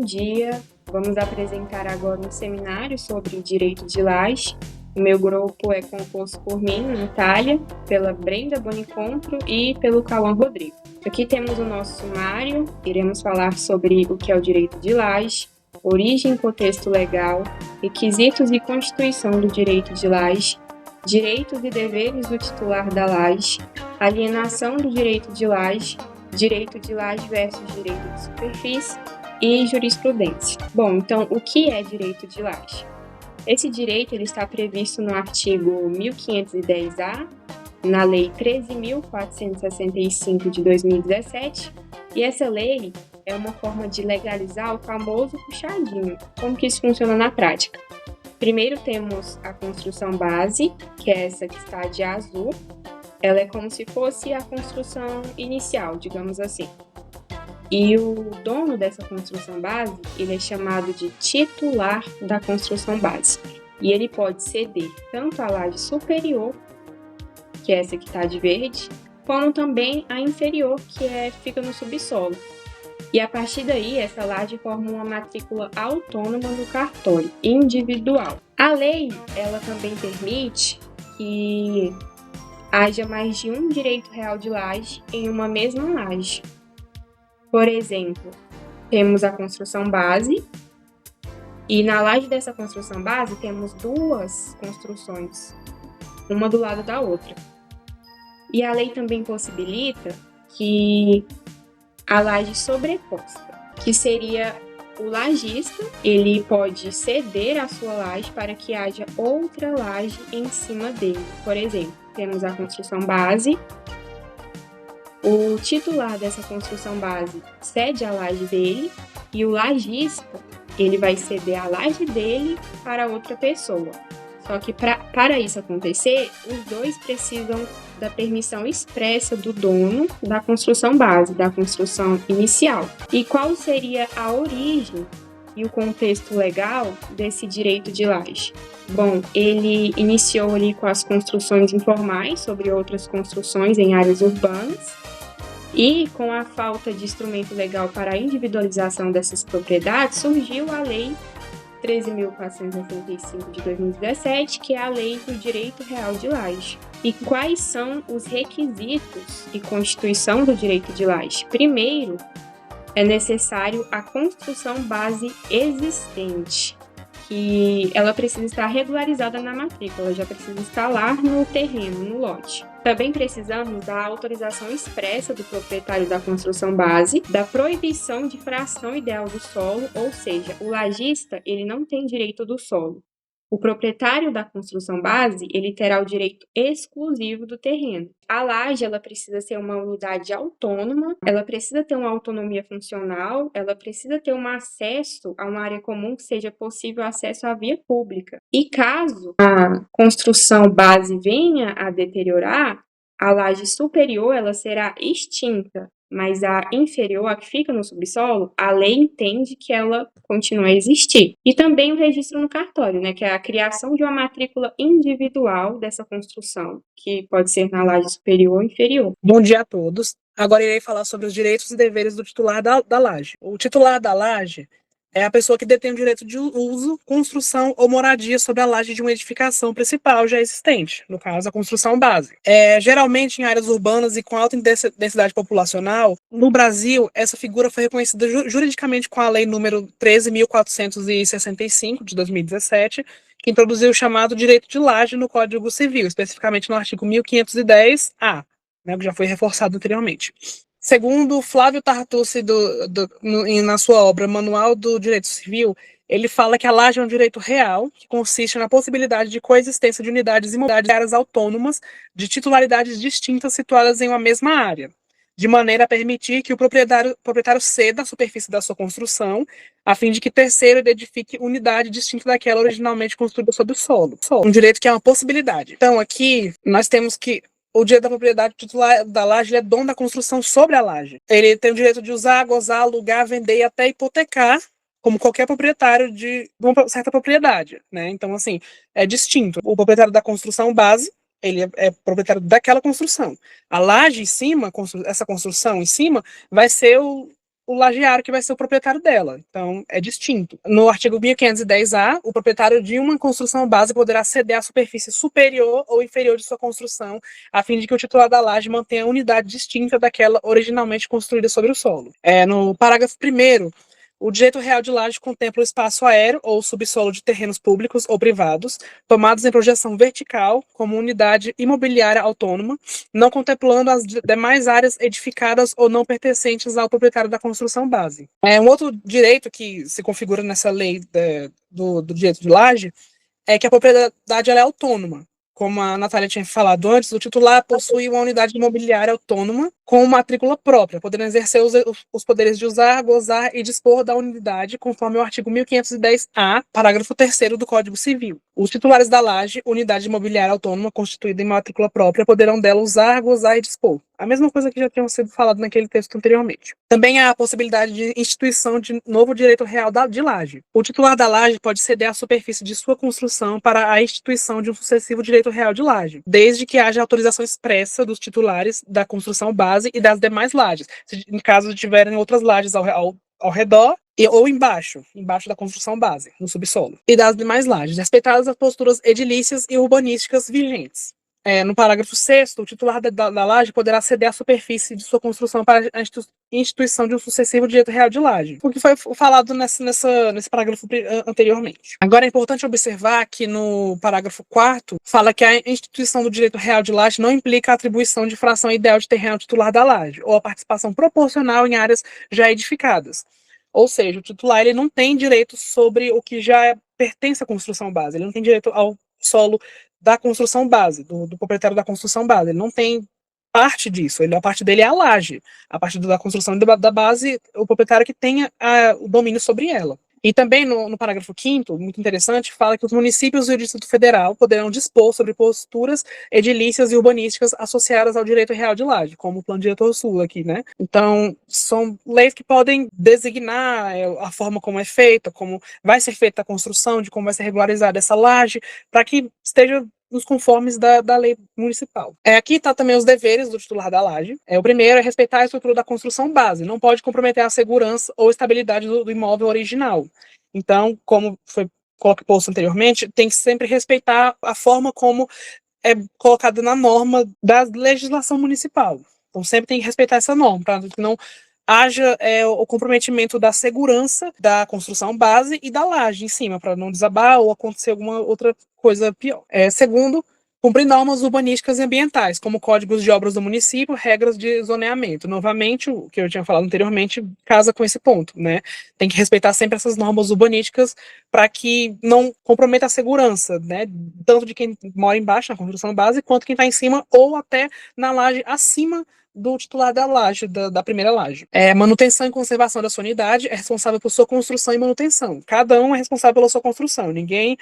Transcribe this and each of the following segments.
dia. Vamos apresentar agora um seminário sobre direito de laje. O meu grupo é composto por mim, Natália, pela Brenda Bonicontro e pelo Cauã Rodrigo. Aqui temos o nosso sumário, iremos falar sobre o que é o direito de laje, origem e contexto legal, requisitos e constituição do direito de laje, direitos e deveres do titular da laje, alienação do direito de laje versus direito de superfície e jurisprudência. Bom, então, o que é direito de laje? Esse direito ele está previsto no artigo 1510-A, na Lei 13.465 de 2017, e essa lei é uma forma de legalizar o famoso puxadinho. Como que isso funciona na prática? Primeiro temos a construção base, que é essa que está de azul. Ela é como se fosse a construção inicial, digamos assim. E o dono dessa construção base, ele é chamado de titular da construção base. E ele pode ceder tanto a laje superior, que é essa que está de verde, como também a inferior, que fica no subsolo. E a partir daí, essa laje forma uma matrícula autônoma no cartório, individual. A lei, ela também permite que haja mais de um direito real de laje em uma mesma laje. Por exemplo, temos a construção base, e na laje dessa construção base temos duas construções, uma do lado da outra. E a lei também possibilita que a laje sobreposta, que seria o lajista, ele pode ceder a sua laje para que haja outra laje em cima dele. Por exemplo, temos a construção base, o titular dessa construção base cede a laje dele e o lajista, ele vai ceder a laje dele para outra pessoa. Só que para isso acontecer, os dois precisam da permissão expressa do dono da construção base, da construção inicial. E qual seria a origem e o contexto legal desse direito de laje? Bom, ele iniciou ali com as construções informais sobre outras construções em áreas urbanas, e com a falta de instrumento legal para a individualização dessas propriedades, surgiu a Lei 13.465 de 2017, que é a Lei do Direito Real de Laje. E quais são os requisitos e constituição do direito de laje? Primeiro, é necessário a construção base existente, que ela precisa estar regularizada na matrícula, já precisa estar lá no terreno, no lote. Também precisamos da autorização expressa do proprietário da construção base, da proibição de fração ideal do solo, ou seja, o lajista ele não tem direito do solo. O proprietário da construção base, ele terá o direito exclusivo do terreno. A laje, ela precisa ser uma unidade autônoma, ela precisa ter uma autonomia funcional, ela precisa ter um acesso a uma área comum que seja possível acesso à via pública. E caso a construção base venha a deteriorar, a laje superior, ela será extinta, mas a inferior, a que fica no subsolo, a lei entende que ela continua a existir. E também o registro no cartório, que é a criação de uma matrícula individual dessa construção, que pode ser na laje superior ou inferior. Bom dia a todos. Agora irei falar sobre os direitos e deveres do titular da laje. O titular da laje é a pessoa que detém o direito de uso, construção ou moradia sobre a laje de uma edificação principal já existente, no caso, a construção base. Geralmente em áreas urbanas e com alta densidade populacional, no Brasil, essa figura foi reconhecida juridicamente com a Lei número 13.465, de 2017, que introduziu o chamado direito de laje no Código Civil, especificamente no artigo 1510-A, que já foi reforçado anteriormente. Segundo Flávio Tartucci, na sua obra Manual do Direito Civil, ele fala que a laje é um direito real, que consiste na possibilidade de coexistência de unidades imobiliárias autônomas de titularidades distintas situadas em uma mesma área, de maneira a permitir que o proprietário ceda a superfície da sua construção, a fim de que terceiro edifique unidade distinta daquela originalmente construída sobre o solo. Um direito que é uma possibilidade. Então, aqui, nós temos que o direito da propriedade titular da laje é dono da construção sobre a laje. Ele tem o direito de usar, gozar, alugar, vender e até hipotecar, como qualquer proprietário de uma certa propriedade, Então, assim, é distinto. O proprietário da construção base, ele é proprietário daquela construção. A laje em cima, essa construção em cima, vai ser o lajeário que vai ser o proprietário dela. Então, é distinto. No artigo 1510-A, o proprietário de uma construção base poderá ceder a superfície superior ou inferior de sua construção, a fim de que o titular da laje mantenha a unidade distinta daquela originalmente construída sobre o solo. No parágrafo 1º, o direito real de laje contempla o espaço aéreo ou subsolo de terrenos públicos ou privados, tomados em projeção vertical como unidade imobiliária autônoma, não contemplando as demais áreas edificadas ou não pertencentes ao proprietário da construção base. Um outro direito que se configura nessa lei do direito de laje é que a propriedade ela é autônoma. Como a Natália tinha falado antes, o titular possui uma unidade imobiliária autônoma com matrícula própria, podendo exercer os poderes de usar, gozar e dispor da unidade, conforme o artigo 1510-A, parágrafo 3º do Código Civil. Os titulares da laje, unidade imobiliária autônoma constituída em matrícula própria, poderão dela usar, gozar e dispor. A mesma coisa que já tinha sido falado naquele texto anteriormente. Também há a possibilidade de instituição de novo direito real de laje. O titular da laje pode ceder a superfície de sua construção para a instituição de um sucessivo direito real de laje, desde que haja autorização expressa dos titulares da construção base e das demais lajes, em caso tiverem outras lajes ao redor ou embaixo da construção base, no subsolo, e das demais lajes, respeitadas as posturas edilícias e urbanísticas vigentes. No parágrafo 6º, o titular da laje poderá ceder a superfície de sua construção para a instituição de um sucessivo direito real de laje, o que foi falado nesse parágrafo anteriormente. Agora, é importante observar que no parágrafo 4º, fala que a instituição do direito real de laje não implica a atribuição de fração ideal de terreno ao titular da laje, ou a participação proporcional em áreas já edificadas. Ou seja, o titular ele não tem direito sobre o que já pertence à construção base, ele não tem direito ao solo da construção base, do proprietário da construção base. Ele não tem parte disso, a parte dele é a laje. A parte da construção da base, o proprietário que tenha o domínio sobre ela. E também no parágrafo 5º, muito interessante, fala que os municípios e o Distrito Federal poderão dispor sobre posturas edilícias e urbanísticas associadas ao direito real de laje, como o Plano Diretor Sul aqui, né? Então, são leis que podem designar a forma como é feita, como vai ser feita a construção, de como vai ser regularizada essa laje, para que esteja nos conformes da lei municipal. Aqui está também os deveres do titular da laje. O primeiro é respeitar a estrutura da construção base, não pode comprometer a segurança ou estabilidade do imóvel original. Então, como foi posto anteriormente, tem que sempre respeitar a forma como é colocada na norma da legislação municipal. Então, sempre tem que respeitar essa norma, para que não haja o comprometimento da segurança da construção base e da laje em cima, para não desabar ou acontecer alguma outra coisa pior. Segundo, cumprir normas urbanísticas e ambientais, como códigos de obras do município, regras de zoneamento. Novamente, o que eu tinha falado anteriormente casa com esse ponto, né? Tem que respeitar sempre essas normas urbanísticas para que não comprometa a segurança, né? Tanto de quem mora embaixo na construção base, quanto quem está em cima ou até na laje acima do titular da laje, da primeira laje. Manutenção e conservação da sua unidade é responsável por sua construção e manutenção. Cada um é responsável pela sua construção. Ninguém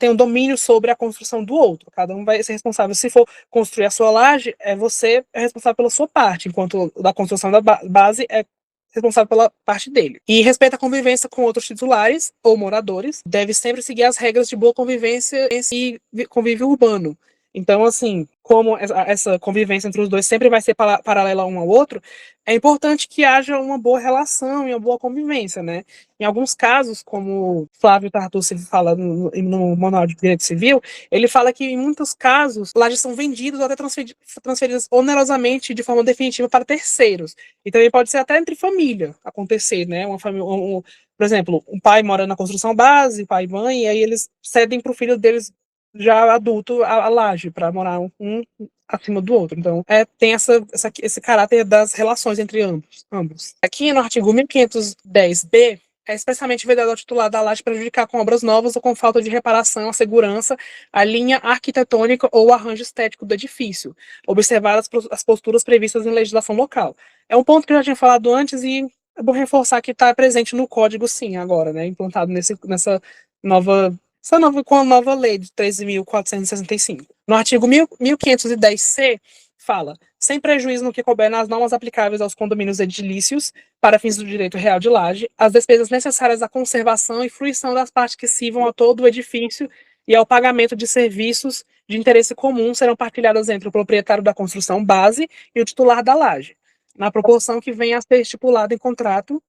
tem um domínio sobre a construção do outro. Cada um vai ser responsável. Se for construir a sua laje, você é responsável pela sua parte, enquanto da construção da base é responsável pela parte dele. E respeita a convivência com outros titulares ou moradores. Deve sempre seguir as regras de boa convivência e convívio urbano. Então, assim, como essa convivência entre os dois sempre vai ser paralela um ao outro, é importante que haja uma boa relação e uma boa convivência, né? Em alguns casos, como Flávio Tartucci fala no Manual de Direito Civil, ele fala que, em muitos casos, lajes são vendidas ou até transferidas onerosamente de forma definitiva para terceiros. E também pode ser até entre família acontecer, né? Uma família, por exemplo, um pai mora na construção base, pai e mãe, e aí eles cedem para o filho deles já adulto a laje, para morar um acima do outro. Então, tem esse caráter das relações entre ambos. Aqui no artigo 1510-B, é expressamente vedado ao titular da laje prejudicar com obras novas ou com falta de reparação à segurança, a linha arquitetônica ou o arranjo estético do edifício, observadas as posturas previstas em legislação local. É um ponto que eu já tinha falado antes e é bom reforçar que está presente no código, sim, agora, né, implantado com a nova lei de 13.465. No artigo 1510-C, fala, sem prejuízo no que couber nas normas aplicáveis aos condomínios edilícios, para fins do direito real de laje, as despesas necessárias à conservação e fruição das partes que sirvam a todo o edifício e ao pagamento de serviços de interesse comum serão partilhadas entre o proprietário da construção base e o titular da laje. na proporção que venha a ser estipulada em contrato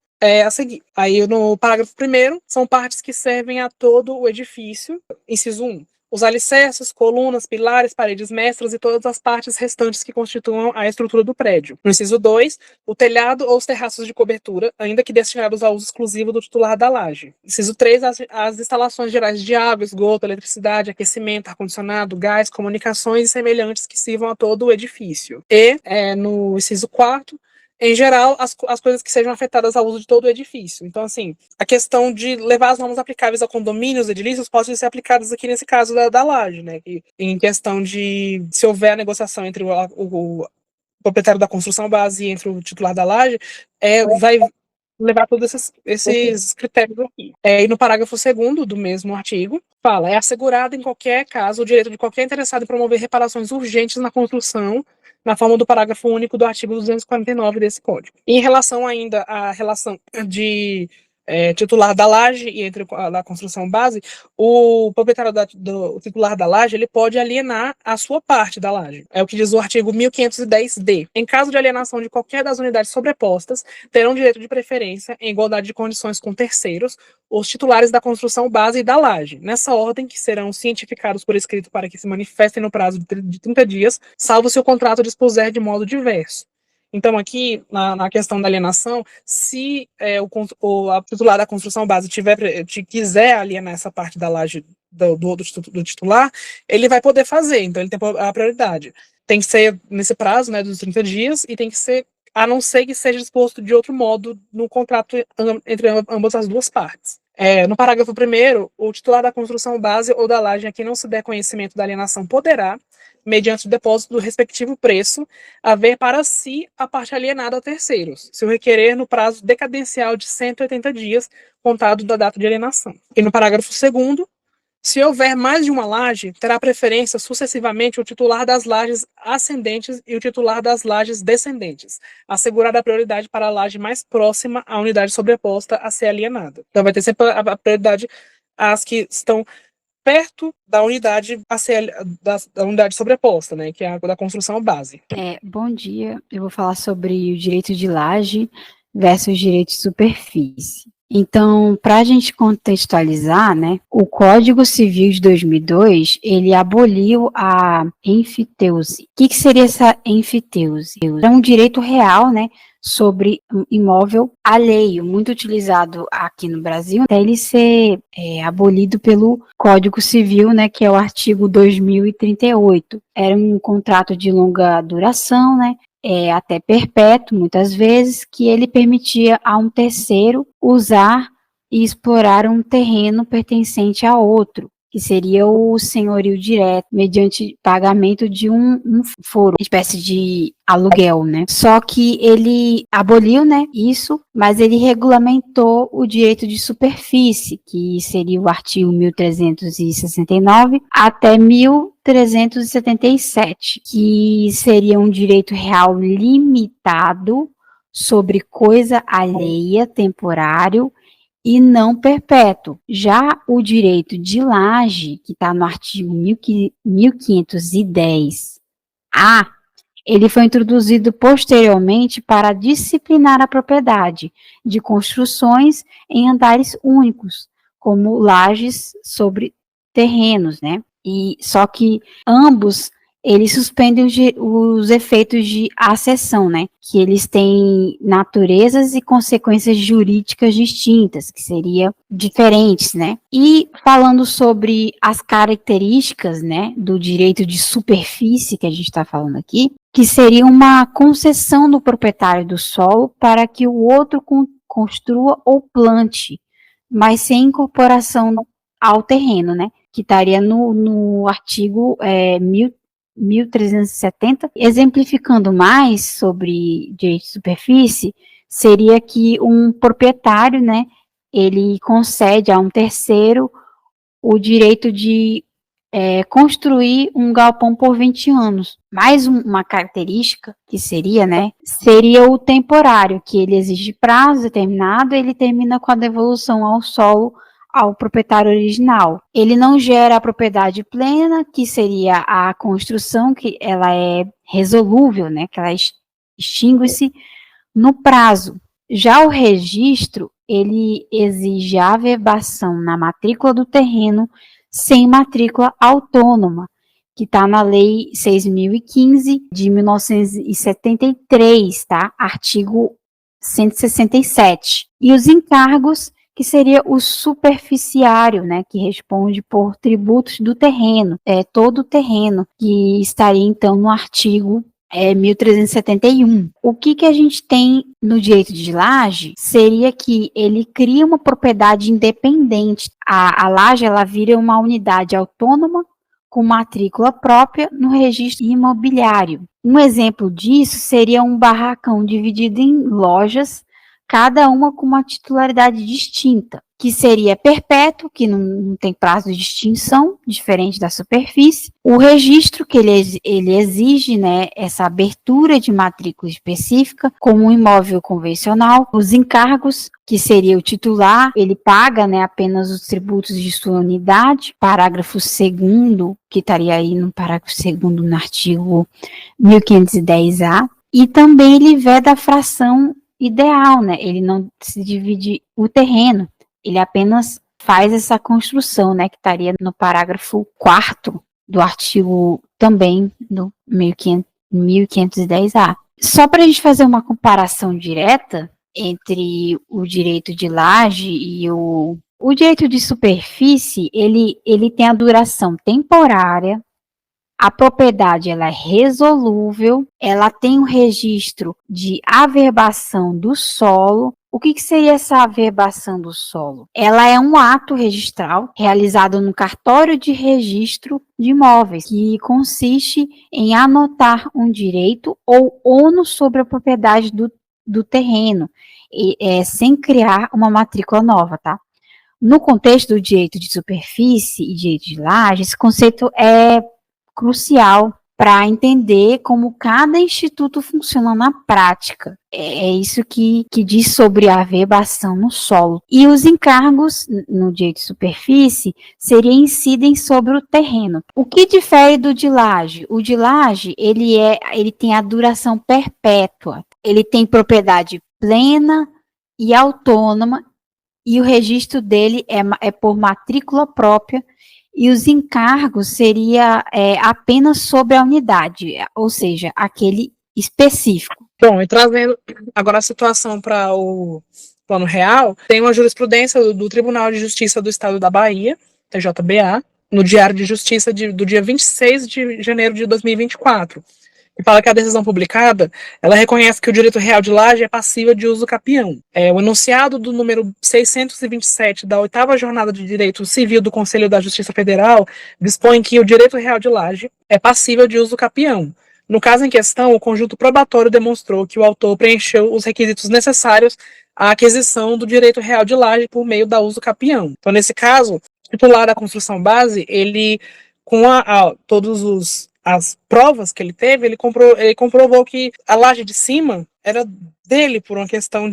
a seguir. Aí, no parágrafo 1º, são partes que servem a todo o edifício. Inciso 1. Os alicerces, colunas, pilares, paredes mestras e todas as partes restantes que constituam a estrutura do prédio. No inciso 2, o telhado ou os terraços de cobertura, ainda que destinados ao uso exclusivo do titular da laje. Inciso 3, as instalações gerais de água, esgoto, eletricidade, aquecimento, ar-condicionado, gás, comunicações e semelhantes que sirvam a todo o edifício. E, no inciso 4, em geral, as coisas que sejam afetadas ao uso de todo o edifício. Então, assim, a questão de levar as normas aplicáveis a condomínios, edilícios, podem ser aplicadas aqui nesse caso da laje, né? Que, em questão de, se houver a negociação entre o proprietário da construção base e entre o titular da laje, vai levar todos esses critérios aqui. E no parágrafo 2º do mesmo artigo, fala, é assegurado em qualquer caso o direito de qualquer interessado em promover reparações urgentes na construção, na forma do parágrafo único do artigo 249 desse Código. Em relação ainda à relação de titular da laje e entre a construção base, o proprietário do titular da laje, ele pode alienar a sua parte da laje. É o que diz o artigo 1510-D. Em caso de alienação de qualquer das unidades sobrepostas, terão direito de preferência, em igualdade de condições com terceiros, os titulares da construção base e da laje, nessa ordem que serão cientificados por escrito para que se manifestem no prazo de 30 dias, salvo se o contrato dispuser de modo diverso. Então, aqui, na questão da alienação, se a titular da construção base quiser alienar essa parte da laje do titular, ele vai poder fazer, então ele tem a prioridade. Tem que ser nesse prazo, né, dos 30 dias, e tem que ser, a não ser que seja disposto de outro modo no contrato entre ambas as duas partes. No parágrafo 1º, o titular da construção base ou da laje a quem não se der conhecimento da alienação poderá, mediante o depósito do respectivo preço, haver para si a parte alienada a terceiros, se o requerer no prazo decadencial de 180 dias, contado da data de alienação. E no parágrafo 2º, se houver mais de uma laje, terá preferência sucessivamente o titular das lajes ascendentes e o titular das lajes descendentes, assegurada a prioridade para a laje mais próxima à unidade sobreposta a ser alienada. Então vai ter sempre a prioridade às que estão perto da unidade da unidade sobreposta, né, que é a da construção base. Bom dia, eu vou falar sobre o direito de laje versus direito de superfície. Então, para a gente contextualizar, né, o Código Civil de 2002, ele aboliu a enfiteuse. O que seria essa enfiteuse? É um direito real, né, sobre um imóvel alheio, muito utilizado aqui no Brasil, até ele ser abolido pelo Código Civil, né, que é o artigo 2038. Era um contrato de longa duração, né, até perpétuo, muitas vezes, que ele permitia a um terceiro usar e explorar um terreno pertencente a outro, que seria o senhorio direto, mediante pagamento de um foro, espécie de aluguel, né? Só que ele aboliu, né, isso, mas ele regulamentou o direito de superfície, que seria o artigo 1369 até 1377, que seria um direito real limitado sobre coisa alheia, temporário, e não perpétuo. Já o direito de laje, que está no artigo 1510-A, ele foi introduzido posteriormente para disciplinar a propriedade de construções em andares únicos, como lajes sobre terrenos, né? E só que ambos eles suspendem os efeitos de acessão, né? Que eles têm naturezas e consequências jurídicas distintas, que seriam diferentes, né? E falando sobre as características, né, do direito de superfície que a gente está falando aqui, que seria uma concessão do proprietário do solo para que o outro construa ou plante, mas sem incorporação ao terreno, né? Que estaria no artigo 1370, exemplificando mais sobre direito de superfície, seria que um proprietário, né, ele concede a um terceiro o direito de construir um galpão por 20 anos. Mais uma característica que seria, né, seria o temporário, que ele exige prazo determinado, ele termina com a devolução ao solo ao proprietário original. Ele não gera a propriedade plena, que seria a construção, que ela é resolúvel, né, que ela extingue-se no prazo. Já o registro, ele exige a averbação na matrícula do terreno sem matrícula autônoma, que está na Lei 6.015 de 1973, tá? Artigo 167. E os encargos, que seria o superficiário, né, que responde por tributos do terreno, todo o terreno, que estaria então no artigo 1371. O que a gente tem no direito de laje seria que ele cria uma propriedade independente. A laje, ela vira uma unidade autônoma com matrícula própria no registro imobiliário. Um exemplo disso seria um barracão dividido em lojas, cada uma com uma titularidade distinta, que seria perpétuo, que não tem prazo de extinção, diferente da superfície. O registro, que ele exige, né, essa abertura de matrícula específica, como um imóvel convencional. Os encargos, que seria o titular, ele paga, né, apenas os tributos de sua unidade. Parágrafo 2º, que estaria aí no parágrafo 2º no artigo 1510-A. E também ele veda a fração ideal, né? Ele não se divide o terreno, ele apenas faz essa construção, né? Que estaria no parágrafo 4º do artigo também do 1510-A. Só para a gente fazer uma comparação direta entre o direito de laje e o direito de superfície, ele tem a duração temporária. A propriedade, ela é resolúvel, ela tem um registro de averbação do solo. O que seria essa averbação do solo? Ela é um ato registral realizado no cartório de registro de imóveis, que consiste em anotar um direito ou ônus sobre a propriedade do terreno, sem criar uma matrícula nova, tá? No contexto do direito de superfície e direito de laje, esse conceito é crucial para entender como cada instituto funciona na prática. É isso que diz sobre a averbação no solo. E os encargos no direito de superfície incidem sobre o terreno. O que difere do de laje? O de laje, ele tem a duração perpétua. Ele tem propriedade plena e autônoma, e o registro dele é por matrícula própria. E os encargos seria apenas sobre a unidade, ou seja, aquele específico. Bom, e trazendo agora a situação para o Plano Real, tem uma jurisprudência do Tribunal de Justiça do Estado da Bahia, TJBA, no Diário de Justiça do dia 26 de janeiro de 2024, que fala que a decisão publicada, ela reconhece que o direito real de laje é passível de uso capião. O enunciado do número 627 da 8ª Jornada de Direito Civil do Conselho da Justiça Federal dispõe que o direito real de laje é passível de uso capião. No caso em questão, o conjunto probatório demonstrou que o autor preencheu os requisitos necessários à aquisição do direito real de laje por meio da uso capião. Então, nesse caso, o titular da construção base, ele, com todos as provas que ele teve, ele comprovou que a laje de cima era dele por uma questão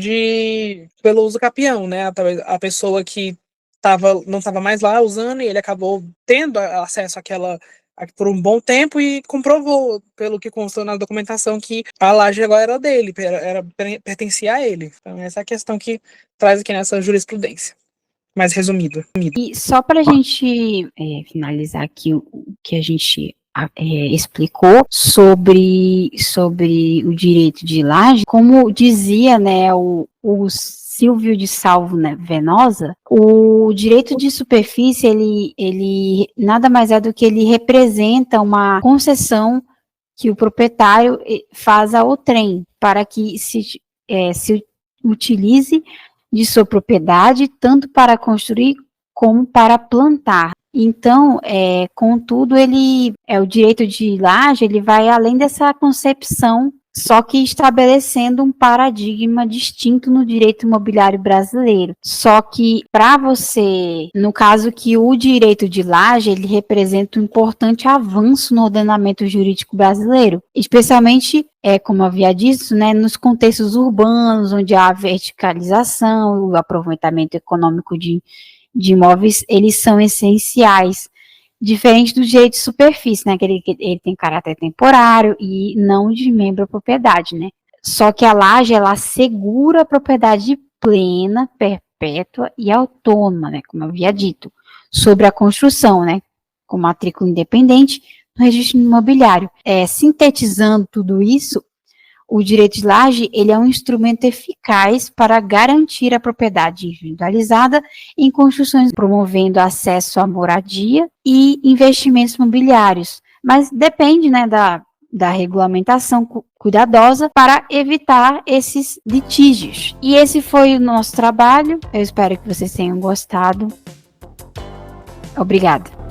pelo uso capião, né? A pessoa que não estava mais lá usando, e ele acabou tendo acesso àquela por um bom tempo e comprovou, pelo que constou na documentação, que a laje agora era dele, pertencia a ele. Então essa é a questão que traz aqui nessa jurisprudência, mais resumida. E só para a gente finalizar aqui o que a gente explicou sobre o direito de laje, como dizia, né, o Silvio de Salvo, né, Venosa, o direito de superfície, ele nada mais é do que ele representa uma concessão que o proprietário faz ao outrem, para que se utilize de sua propriedade, tanto para construir como para plantar. Então, contudo, o direito de laje, ele vai além dessa concepção, só que estabelecendo um paradigma distinto no direito imobiliário brasileiro. Só que, para você, no caso que o direito de laje, ele representa um importante avanço no ordenamento jurídico brasileiro, especialmente, como havia dito, né, nos contextos urbanos, onde há a verticalização, o aproveitamento econômico de imóveis, eles são essenciais, diferente do direito de superfície, né, que ele tem caráter temporário e não de membro propriedade, né. Só que a laje, ela assegura a propriedade plena, perpétua e autônoma, né, como eu havia dito, sobre a construção, né, com matrícula independente no registro imobiliário. Sintetizando tudo isso, o direito de laje, ele é um instrumento eficaz para garantir a propriedade individualizada em construções, promovendo acesso à moradia e investimentos imobiliários. Mas depende, né, da regulamentação cuidadosa para evitar esses litígios. E esse foi o nosso trabalho. Eu espero que vocês tenham gostado. Obrigada.